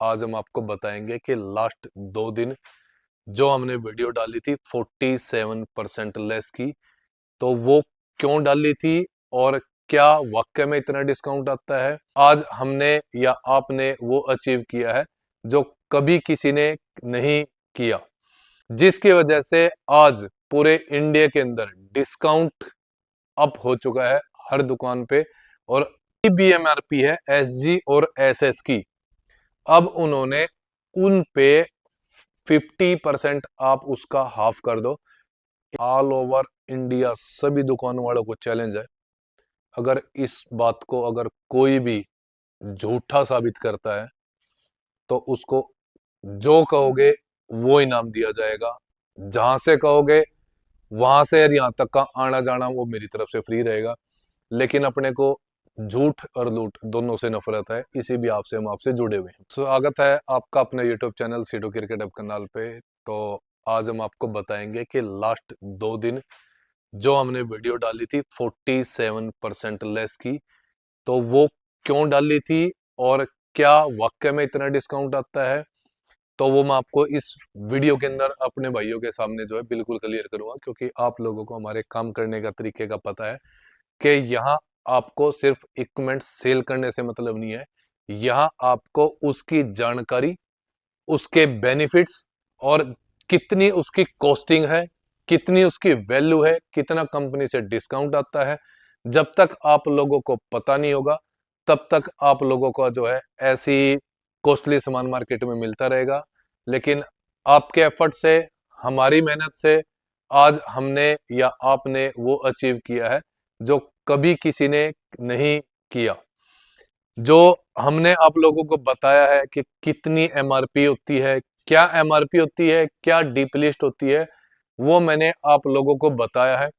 आज हम आपको बताएंगे कि लास्ट 2 दिन जो हमने वीडियो डाली थी 47% लेस की, तो वो क्यों डाली थी और क्या वाकई में इतना डिस्काउंट आता है। आज हमने या आपने वो अचीव किया है जो कभी किसी ने नहीं किया, जिसकी वजह से आज पूरे इंडिया के अंदर डिस्काउंट अप हो चुका है हर दुकान पे। और भी एमआरपी है एसजी और एसएस की, अब उन्होंने उन पे 50% आप उसका हाफ कर दो। ऑल ओवर इंडिया सभी दुकान वालों को चैलेंज है, अगर इस बात को अगर कोई भी झूठा साबित करता है तो उसको जो कहोगे वो इनाम दिया जाएगा। जहां से कहोगे वहां से और यहाँ तक का आना जाना वो मेरी तरफ से फ्री रहेगा। लेकिन अपने को झूठ और लूट दोनों से नफरत है, इसी भी आपसे हम आपसे जुड़े हुए हैं। स्वागत है आपका अपने यूट्यूब चैनल सीडो क्रिकेट हब कनाल पे। तो आज हम आपको बताएंगे कि लास्ट 2 दिन जो हमने वीडियो डाली थी 47% लेस की, तो वो क्यों डाली थी और क्या वाकई में इतना डिस्काउंट आता है, तो वो मैं आपको इस वीडियो के अंदर अपने भाइयों के सामने जो है बिल्कुल क्लियर करूंगा। क्योंकि आप लोगों को हमारे काम करने का तरीके का पता है कि यहाँ आपको सिर्फ इक्विपमेंट सेल करने से मतलब नहीं है, यहाँ आपको उसकी जानकारी, उसके बेनिफिट्स और कितनी उसकी कॉस्टिंग है, कितनी उसकी वैल्यू है, कितना कंपनी से डिस्काउंट आता है, जब तक आप लोगों को पता नहीं होगा तब तक आप लोगों को जो है ऐसी कॉस्टली सामान मार्केट में मिलता रहेगा। लेकिन आपके एफर्ट से, हमारी मेहनत से आज हमने या आपने वो अचीव किया है जो कभी किसी ने नहीं किया। जो हमने आप लोगों को बताया है कि कितनी एमआरपी होती है, क्या एमआरपी होती है, क्या डीप लिस्ट होती है, वो मैंने आप लोगों को बताया है,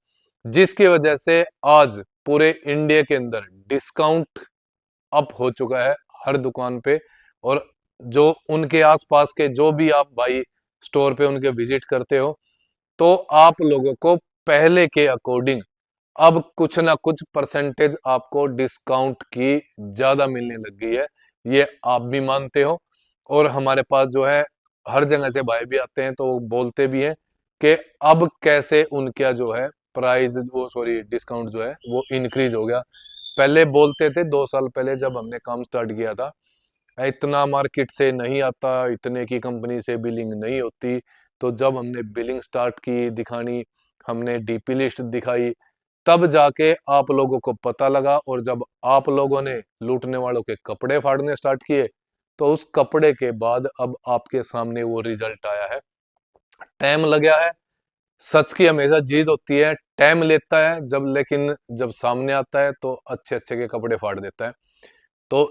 जिसकी वजह से आज पूरे इंडिया के अंदर डिस्काउंट अप हो चुका है हर दुकान पे। और जो उनके आसपास के जो भी आप भाई स्टोर पे उनके विजिट करते हो, तो आप लोगों को पहले के अकॉर्डिंग अब कुछ ना कुछ परसेंटेज आपको डिस्काउंट की ज्यादा मिलने लग गई है। ये आप भी मानते हो और हमारे पास जो है हर जगह से भाई भी आते हैं तो वो बोलते भी हैं कि अब कैसे उनका जो है प्राइस, वो सॉरी डिस्काउंट जो है वो इंक्रीज हो गया। पहले बोलते थे 2 साल पहले जब हमने काम स्टार्ट किया था, इतना मार्केट से नहीं आता, इतने की कंपनी से बिलिंग नहीं होती। तो जब हमने बिलिंग स्टार्ट की दिखानी, हमने डीपी लिस्ट दिखाई, तब जाके आप लोगों को पता लगा। और जब आप लोगों ने लूटने वालों के कपड़े फाड़ने स्टार्ट किए, तो उस कपड़े के बाद अब आपके सामने वो रिजल्ट आया है। टाइम लगा है, सच की हमेशा जीत होती है, टाइम लेता है जब, लेकिन जब सामने आता है तो अच्छे अच्छे के कपड़े फाड़ देता है। तो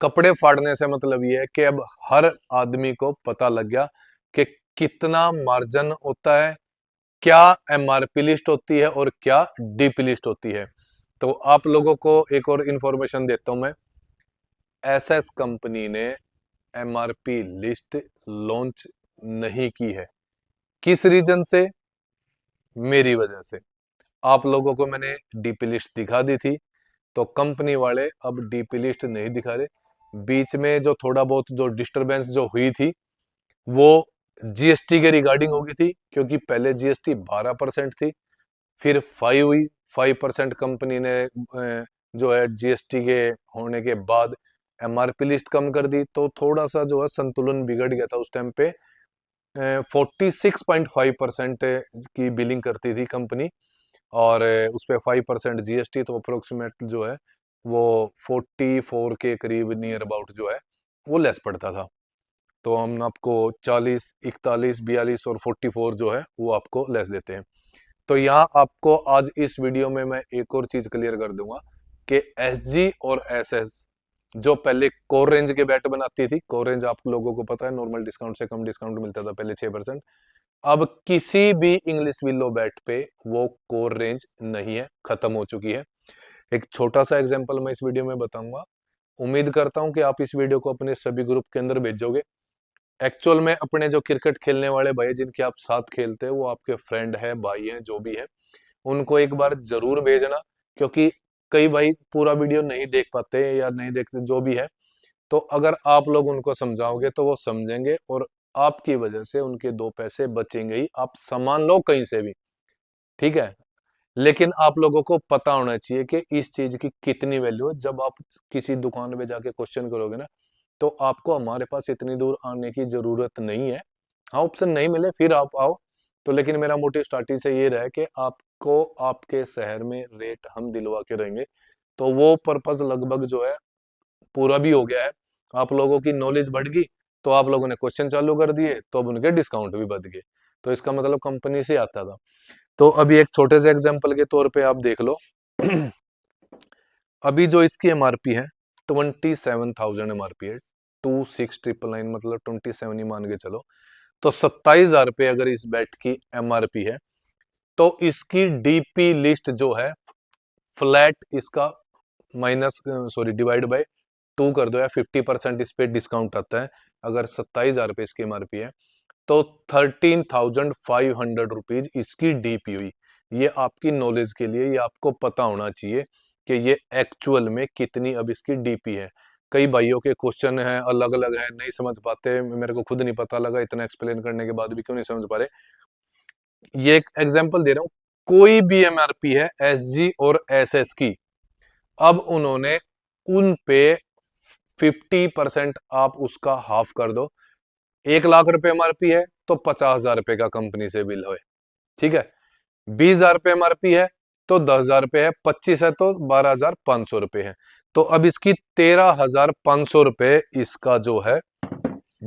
कपड़े फाड़ने से मतलब ये है कि अब हर आदमी को पता लग गया कि कितना मार्जिन होता है, क्या एमआरपी लिस्ट होती है और क्या डीपी लिस्ट होती है। तो आप लोगों को एक और इंफॉर्मेशन देता हूं मैं। एसएस कंपनी ने एमआरपी लिस्ट लॉन्च नहीं की है। किस रीजन से? मेरी वजह से। आप लोगों को मैंने डीपी लिस्ट दिखा दी थी, तो कंपनी वाले अब डीपी लिस्ट नहीं दिखा रहे। बीच में जो थोड़ा बहुत जो डिस्टरबेंस जो हुई थी, वो जीएसटी के रिगार्डिंग हो गई थी। क्योंकि पहले जीएसटी 12% थी, फिर 5 हुई, 5% कंपनी ने जो है जीएसटी के होने के बाद एमआरपी लिस्ट कम कर दी। तो थोड़ा सा जो है संतुलन बिगड़ गया था उस टाइम पे। 46.5% की बिलिंग करती थी कंपनी, और उस पर 5% जीएसटी, तो अप्रोक्सीमेट जो है वो 44 के करीब नियर अबाउट जो है वो लेस पड़ता था। तो हम आपको 40, 41, 42 और 44 जो है वो आपको लेस देते हैं। तो यहाँ आपको आज इस वीडियो में मैं एक और चीज क्लियर कर दूंगा कि एसजी और एसएस जो पहले कोर रेंज के बैट बनाती थी, कोर रेंज आप लोगों को पता है नॉर्मल डिस्काउंट से कम डिस्काउंट मिलता था पहले 6%। अब किसी भी इंग्लिश विलो बैट पे वो कोर रेंज नहीं है, खत्म हो चुकी है। एक छोटा सा एग्जांपल मैं इस वीडियो में बताऊंगा। उम्मीद करता हूं कि आप इस वीडियो को अपने सभी ग्रुप के अंदर भेजोगे। एक्चुअल में अपने जो क्रिकेट खेलने वाले भाई जिनके आप साथ खेलते हैं, वो आपके फ्रेंड है, भाई हैं, जो भी है, उनको एक बार जरूर भेजना। क्योंकि कई भाई पूरा वीडियो नहीं देख पाते या नहीं देखते जो भी है, तो अगर आप लोग उनको समझाओगे तो वो समझेंगे, और आपकी वजह से उनके 2 पैसे बचेंगे ही। आप सामान लो कहीं से भी, ठीक है, लेकिन आप लोगों को पता होना चाहिए कि इस चीज की कितनी वैल्यू है। जब आप किसी दुकान पे जाके क्वेश्चन करोगे ना, तो आपको हमारे पास इतनी दूर आने की जरूरत नहीं है। हाँ, ऑप्शन नहीं मिले फिर आप आओ, तो लेकिन मेरा मोटिव स्टार्टिंग से ये रहा है कि आपको आपके शहर में रेट हम दिलवा के रहेंगे। तो वो पर्पज लगभग जो है पूरा भी हो गया है। आप लोगों की नॉलेज बढ़ गई, तो आप लोगों ने क्वेश्चन चालू कर दिए, तो अब उनके डिस्काउंट भी बढ़ गए। तो इसका मतलब कंपनी से आता था। तो अभी एक छोटे से एग्जांपल के तौर पे आप देख लो। अभी जो इसकी एमआरपी है 27,000 एमआरपी है, 26,999 मतलब 27 ही मान के चलो। तो 27,000 रुपये अगर इस बैट की एमआरपी है, तो इसकी डीपी लिस्ट जो है फ्लैट इसका माइनस सॉरी डिवाइड बाय 2 कर दो, या 50% इस पे डिस्काउंट आता है। अगर 27,000 रुपये इसकी एमआरपी है, तो 13,500 रुपीज इसकी डीपी हुई। ये आपकी नॉलेज के लिए, ये आपको पता होना चाहिए कि ये एक्चुअल में कितनी अब इसकी डीपी है। कई भाइयों के क्वेश्चन है अलग अलग है, नहीं समझ पाते, मेरे को खुद नहीं पता लगा इतना एक्सप्लेन करने के बाद भी क्यों नहीं समझ पा रहे। ये एक एग्जांपल दे रहा हूँ। कोई भी एमआरपी है एसजी और एसएस की, अब उन्होंने उन पे 50% आप उसका हाफ कर दो। 1 लाख रुपए एमआरपी है तो 50,000 रुपए का कंपनी से बिल है, ठीक है। 20,000 रुपए एमआरपी है तो 10,000 रुपए है, 25 है तो 12,500 रुपए है। तो अब इसकी 13,500 रुपए इसका जो है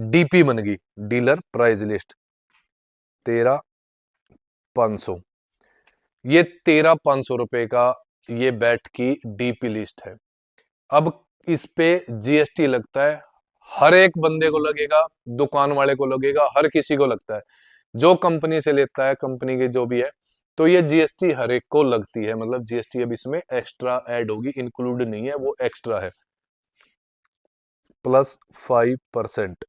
डीपी बन गई, डीलर प्राइस लिस्ट 13,500। ये 13,500 रुपए का ये बैट की डीपी लिस्ट है। अब इस पे जीएसटी लगता है, हर एक बंदे को लगेगा, दुकान वाले को लगेगा, हर किसी को लगता है। जो कंपनी से लेता है, कंपनी की जो भी है, तो ये जीएसटी हर एक को लगती है। मतलब जीएसटी अब इसमें एक्स्ट्रा ऐड होगी, इंक्लूड नहीं है, वो एक्स्ट्रा है, +5%।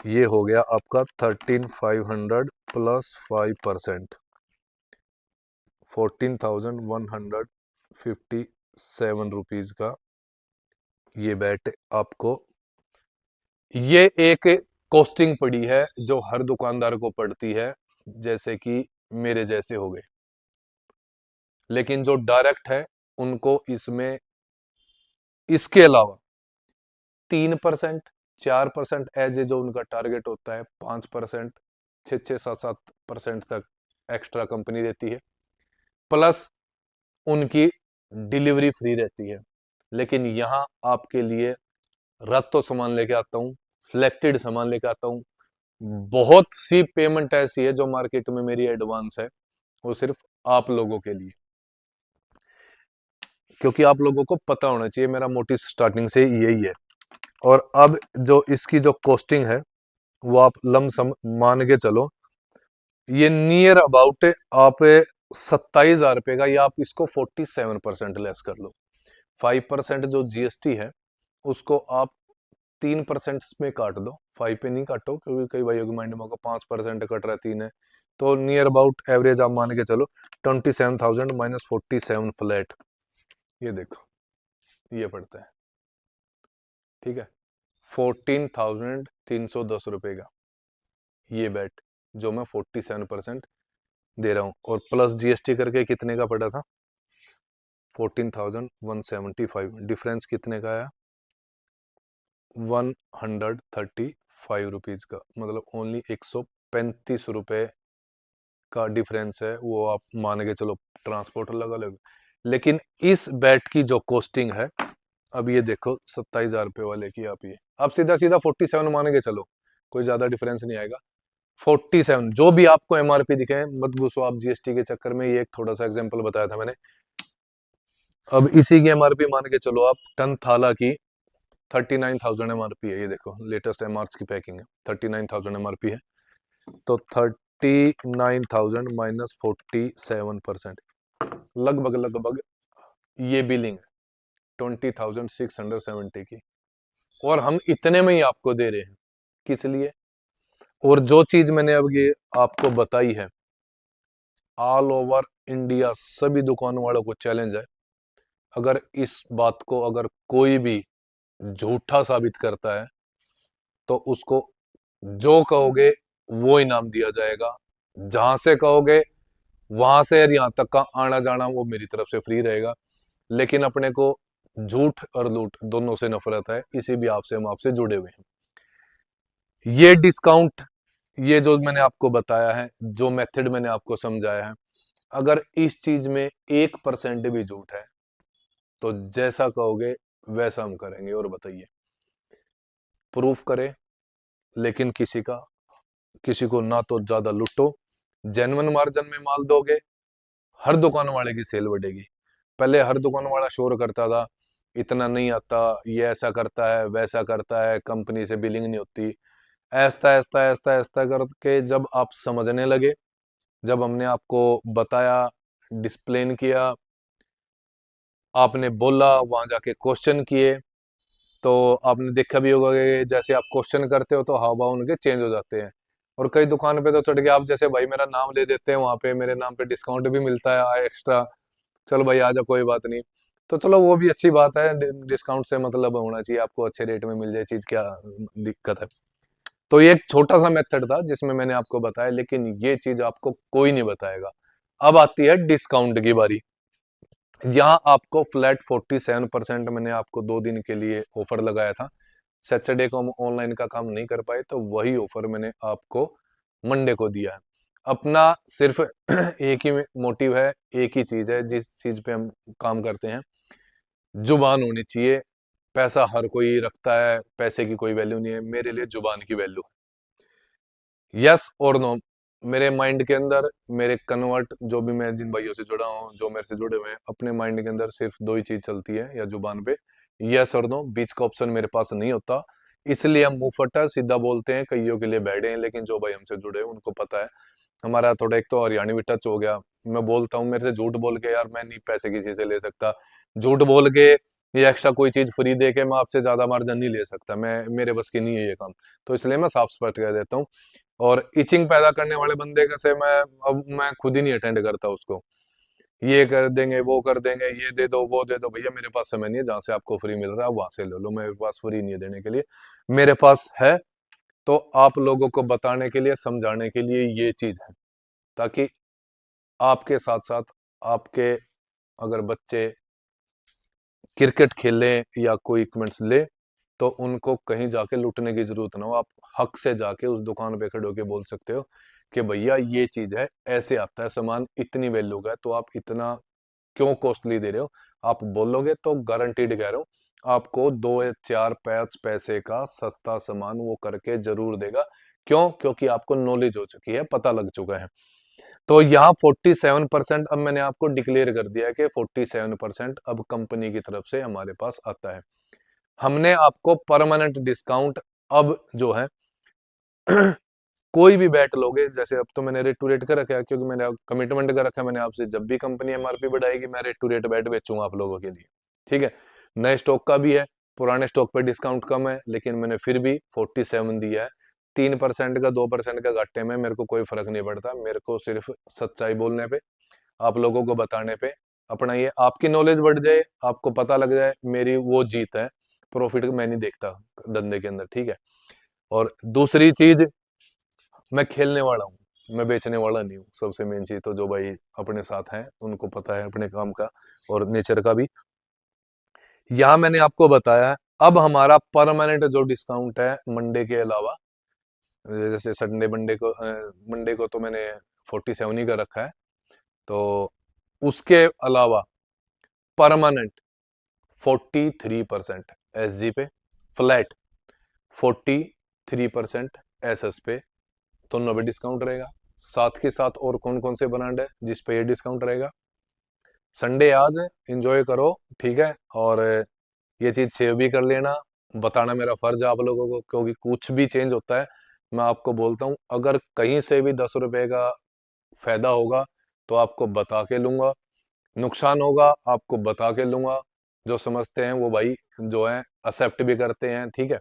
ये हो गया आपका 13,500 +5%, 14,157 रुपीज का ये बैट आपको। ये एक कॉस्टिंग पड़ी है जो हर दुकानदार को पड़ती है, जैसे कि मेरे जैसे हो गए। लेकिन जो डायरेक्ट है उनको इसमें इसके अलावा 3%, 4% एज ए जो उनका टारगेट होता है, 5%, 6-6, 7-7% तक एक्स्ट्रा कंपनी देती है, प्लस उनकी डिलीवरी फ्री रहती है। लेकिन यहाँ आपके लिए रात तो सामान लेके आता हूँ, सिलेक्टेड सामान लेके आता हूँ। बहुत सी पेमेंट ऐसी है जो मार्केट में मेरी एडवांस है, वो सिर्फ आप लोगों के लिए, क्योंकि आप लोगों को पता होना चाहिए, मेरा मोटिव स्टार्टिंग से यही है। और अब जो इसकी जो कॉस्टिंग है वो आप लमसम मान के चलो, ये नियर अबाउट आप 27,000 रुपए का, या आप इसको 47% लेस कर लो। 5% जो जीएसटी है उसको आप 3% में काट दो, 5 पे नहीं काटो, क्योंकि कई भाइयों के माइंड में होगा 5% कट रहा है, 3 है। तो नियर अबाउट एवरेज आप मान के चलो 27,000 माइनस 47 फ्लैट, ये देखो ये पड़ता है, ठीक है, 14,310 रुपए का ये बैट, जो मैं 47% दे रहा हूँ, और प्लस जीएसटी करके कितने का पड़ा था, 14,175। डिफरेंस कितने का आया, 135 रुपीज का, मतलब ओनली 135 रुपए का डिफरेंस है। वो आप मान के चलो ट्रांसपोर्ट अलग अलग। लेकिन इस बैट की जो कॉस्टिंग है, अब ये देखो 27,000 रुपए वाले की, आप ये आप सीधा सीधा 47 मान के चलो, कोई ज्यादा डिफरेंस नहीं आएगा। 47 जो भी आपको एमआरपी दिखे, मत घुसो आप जीएसटी के चक्कर में, ये एक थोड़ा सा एग्जांपल बताया था मैंने। अब इसी की एमआरपी मान के चलो आप, टन थाला की 39,000 एमआरपी है, ये देखो लेटेस्ट एमआरस की पैकिंग है, 39,000 एमआरपी है। तो 39,000 माइनस 47%, लगभग लगभग ये बिलिंग है 20,670 की, और हम इतने में ही आपको दे रहे हैं, किस लिए। और जो चीज मैंने अब ये आपको बताई है, ऑल ओवर इंडिया सभी दुकान वालों को चैलेंज है, अगर इस बात को अगर कोई भी झूठा साबित करता है तो उसको जो कहोगे वो इनाम दिया जाएगा, जहां से कहोगे वहां से और यहाँ तक का आना जाना वो मेरी तरफ से फ्री रहेगा। लेकिन अपने को झूठ और लूट दोनों से नफरत है, इसी भी आपसे हम आपसे जुड़े हुए हैं। ये डिस्काउंट, ये जो मैंने आपको बताया है, जो मेथड मैंने आपको समझाया है, अगर इस चीज में 1% भी झूठ है तो जैसा कहोगे वैसा हम करेंगे। और बताइए, प्रूफ करें, लेकिन किसी को ना तो ज्यादा लुटो, जेन्युइन मार्जिन में माल दोगे, हर दुकान वाले की सेल बढ़ेगी। पहले हर दुकान वाला शोर करता था इतना नहीं आता, ये ऐसा करता है वैसा करता है, कंपनी से बिलिंग नहीं होती, ऐसा ऐसा ऐसा ऐसा करके जब आप समझने लगे, जब हमने आपको बताया, डिस्प्लेन किया, आपने बोला, वहां जाके क्वेश्चन किए, तो आपने देखा भी होगा कि जैसे आप क्वेश्चन करते हो तो हाव भाव उनके चेंज हो जाते हैं। और कई दुकान पे तो चढ़ के आप जैसे भाई मेरा नाम ले देते हैं, वहां पे मेरे नाम पे डिस्काउंट भी मिलता है एक्स्ट्रा, चलो भाई आ जा कोई बात नहीं। तो चलो वो भी अच्छी बात है, डिस्काउंट से मतलब होना चाहिए, आपको अच्छे रेट में मिल जाए चीज, क्या दिक्कत है। तो ये एक छोटा सा मेथड था जिसमें मैंने आपको बताया, लेकिन ये चीज आपको कोई नहीं बताएगा। अब आती है डिस्काउंट की बारी। यहाँ आपको फ्लैट 47% मैंने आपको 2 दिन के लिए ऑफर लगाया था। सैटरडे को हम ऑनलाइन का काम नहीं कर पाए, तो वही ऑफर मैंने आपको मंडे को दिया है। अपना सिर्फ एक ही मोटिव है, एक ही चीज है जिस चीज पे हम काम करते हैं, जुबान होनी चाहिए। पैसा हर कोई रखता है, पैसे की कोई वैल्यू नहीं है, मेरे लिए जुबान की वैल्यू है। यस और नो, मेरे माइंड के अंदर, मेरे कन्वर्ट जो भी मैं जिन भाइयों से जुड़ा हूँ, जो मेरे से जुड़े हुए हैं, अपने माइंड के अंदर सिर्फ दो ही चीज चलती है, या जुबान पे यस और नो, बीच का ऑप्शन मेरे पास नहीं होता। इसलिए हम मुंह फटा सीधा बोलते हैं, कईयों के लिए बैठे हैं, लेकिन जो भाई हमसे जुड़े हैं उनको पता है। हमारा थोड़ा एक तो हरियाणवी टच हो गया। मैं बोलता हूँ, मेरे से झूठ बोल के यार मैं नहीं पैसे किसी से ले सकता, झूठ बोल के ये एक्स्ट्रा कोई चीज फ्री दे के मैं आपसे ज्यादा मार्जिन नहीं ले सकता, मैं मेरे बस की नहीं है ये काम। तो इसलिए मैं साफ स्पष्ट कह देता हूँ। और इचिंग पैदा करने वाले बंदे का से मैं खुद ही नहीं अटेंड करता उसको, ये कर देंगे वो कर देंगे, ये दे दो वो दे दो, भैया मेरे पास समय नहीं है, जहां से आपको फ्री मिल रहा है वहां से ले लो, मेरे पास फ्री नहीं है देने के लिए, मेरे पास है तो आप लोगों को बताने के लिए, समझाने के लिए ये चीज है, ताकि आपके साथ साथ आपके अगर बच्चे क्रिकेट खेलें या कोई इक्विपमेंट्स ले, तो उनको कहीं जाके लूटने की जरूरत ना हो। आप हक से जाके उस दुकान पे खड़े होके बोल सकते हो कि भैया ये चीज है, ऐसे आता है सामान, इतनी वैल्यू का है, तो आप इतना क्यों कॉस्टली दे रहे हो। आप बोलोगे तो गारंटीड कह रहा हूँ, आपको 2 या 4 5 पैसे का सस्ता सामान वो करके जरूर देगा। क्यों? क्योंकि आपको नॉलेज हो चुकी है, पता लग चुका है। तो यहाँ 47% अब मैंने आपको डिक्लेयर कर दिया है कि 47% अब कंपनी की तरफ से हमारे पास आता है। हमने आपको परमानेंट डिस्काउंट अब जो है कोई भी बैट लोगे, जैसे अब तो मैंने रेट टू रेट कर रखा है, क्योंकि मैंने कमिटमेंट कर रखा है, मैंने आपसे जब भी कंपनी एमआरपी बढ़ाएगी मैं रेट टू रेट बैट बेचूंगा आप लोगों के लिए। ठीक है, नए स्टॉक का भी है, पुराने स्टॉक पे डिस्काउंट कम है, लेकिन मैंने फिर भी 47 दिया है। 3% का 2% का घाटे में मेरे को कोई फर्क नहीं पड़ता, मेरे को सिर्फ सच्चाई बोलने पे, आप लोगों को बताने पे, अपना ये आपकी नॉलेज बढ़ जाए, आपको पता लग जाए, मेरी वो जीत है। प्रॉफिट मैं नहीं देखता धंधे के अंदर, ठीक है। और दूसरी चीज, मैं खेलने वाला हूँ, मैं बेचने वाला नहीं हूँ। सबसे मेन चीज तो जो भाई अपने साथ हैं उनको पता है अपने काम का और नेचर का भी। यहाँ मैंने आपको बताया है, अब हमारा परमानेंट जो डिस्काउंट है मंडे के अलावा, जैसे संडे मंडे को तो मैंने 47 ही का रखा है, तो उसके अलावा परमानेंट 43% एसजी पे, फ्लैट 43% एसएस पे, दोनों पे डिस्काउंट रहेगा। साथ के साथ और कौन कौन से ब्रांड है जिस पे ये डिस्काउंट रहेगा? संडे आज है, एंजॉय करो, ठीक है। और ये चीज सेव भी कर लेना, बताना मेरा फर्ज है आप लोगों को, क्योंकि कुछ भी चेंज होता है मैं आपको बोलता हूँ। अगर कहीं से भी 10 रुपए का फायदा होगा तो आपको बता के लूंगा, नुकसान होगा आपको बता के लूंगा। जो समझते हैं वो भाई जो है एक्सेप्ट भी करते हैं, ठीक है।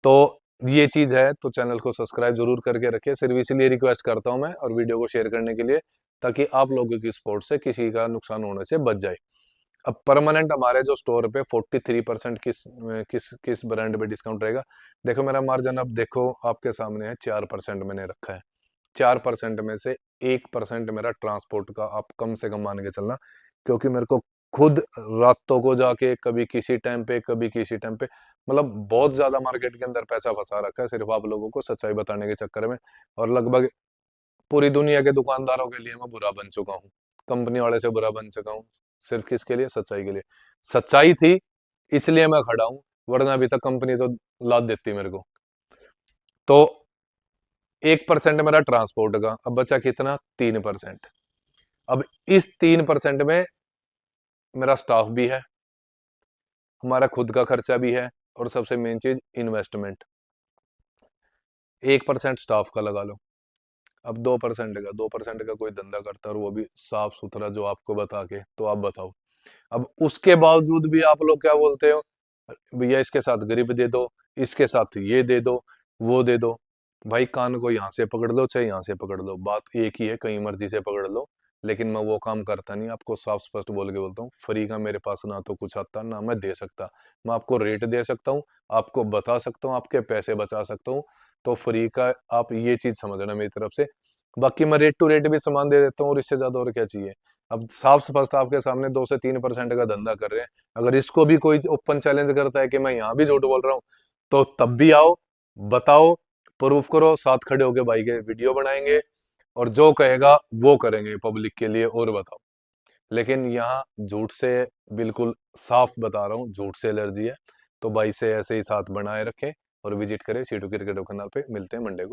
तो ये चीज है, तो चैनल को सब्सक्राइब जरूर करके रखिए, सिर्फ इसलिए रिक्वेस्ट करता हूं मैं, और वीडियो को शेयर करने के लिए, ताकि आप लोगों की सपोर्ट से किसी का नुकसान होने से बच जाए। अब परमानेंट हमारे जो स्टोर पे 43% किस किस किस ब्रांड पे डिस्काउंट रहेगा। देखो मेरा मार्जिन अब देखो आपके सामने है, 4% मैंने रखा है। 4% में से 1% मेरा ट्रांसपोर्ट का आप कम से कम मान के चलना, क्योंकि मेरे को खुद रातों को जाके कभी किसी टाइम पे कभी किसी टाइम पे, मतलब बहुत ज्यादा मार्केट के अंदर पैसा फंसा रखा है सिर्फ आप लोगों को सच्चाई बताने के चक्कर में। और लगभग पूरी दुनिया के दुकानदारों के लिए मैं बुरा बन चुका हूँ, कंपनी वाले से बुरा बन चुका हूँ। सिर्फ किसके लिए? सच्चाई के लिए। सच्चाई थी इसलिए मैं खड़ा हूँ, वरना अभी तक कंपनी तो लाद देती मेरे को। तो 1% मेरा ट्रांसपोर्ट का, अब बचा कितना? 3%। अब इस 3% में मेरा स्टाफ भी है, हमारा खुद का खर्चा भी है, और सबसे मेन चीज इन्वेस्टमेंट। 1% स्टाफ का लगा लो, अब 2% का कोई धंधा करता है और वो भी साफ सुथरा जो आपको बता के, तो आप बताओ। अब उसके बावजूद भी आप लोग क्या बोलते हो, भैया इसके साथ गरीब दे दो, इसके साथ ये दे दो, वो दे दो। भाई कान को यहाँ से पकड़ लो चाहे यहाँ से पकड़ लो, बात एक ही है, कहीं मर्जी से पकड़ लो। लेकिन मैं वो काम करता नहीं, आपको साफ स्पष्ट बोल के बोलता हूँ। फ्री का मेरे पास ना तो कुछ आता ना मैं दे सकता। मैं आपको रेट दे सकता हूँ, आपको बता सकता हूँ, आपके पैसे बचा सकता हूँ। तो फ्री का आप ये चीज समझना मेरी तरफ से। बाकी मैं रेट टू रेट भी सामान दे देता हूँ, और इससे ज्यादा और क्या चाहिए। अब साफ स्पष्ट आपके सामने 2 से 3% का धंधा कर रहे हैं, अगर इसको भी कोई ओपन चैलेंज करता है कि मैं यहाँ भी झूठ बोल रहा हूँ, तो तब भी आओ, बताओ, प्रूफ करो, साथ खड़े होके भाई के वीडियो बनाएंगे, और जो कहेगा वो करेंगे पब्लिक के लिए, और बताओ। लेकिन यहाँ झूठ से, बिल्कुल साफ बता रहा हूँ, झूठ से एलर्जी है। तो भाई से ऐसे ही साथ बनाए रखें, और विजिट करें C2 क्रिकेट कैनाल पे। मिलते हैं मंडे को।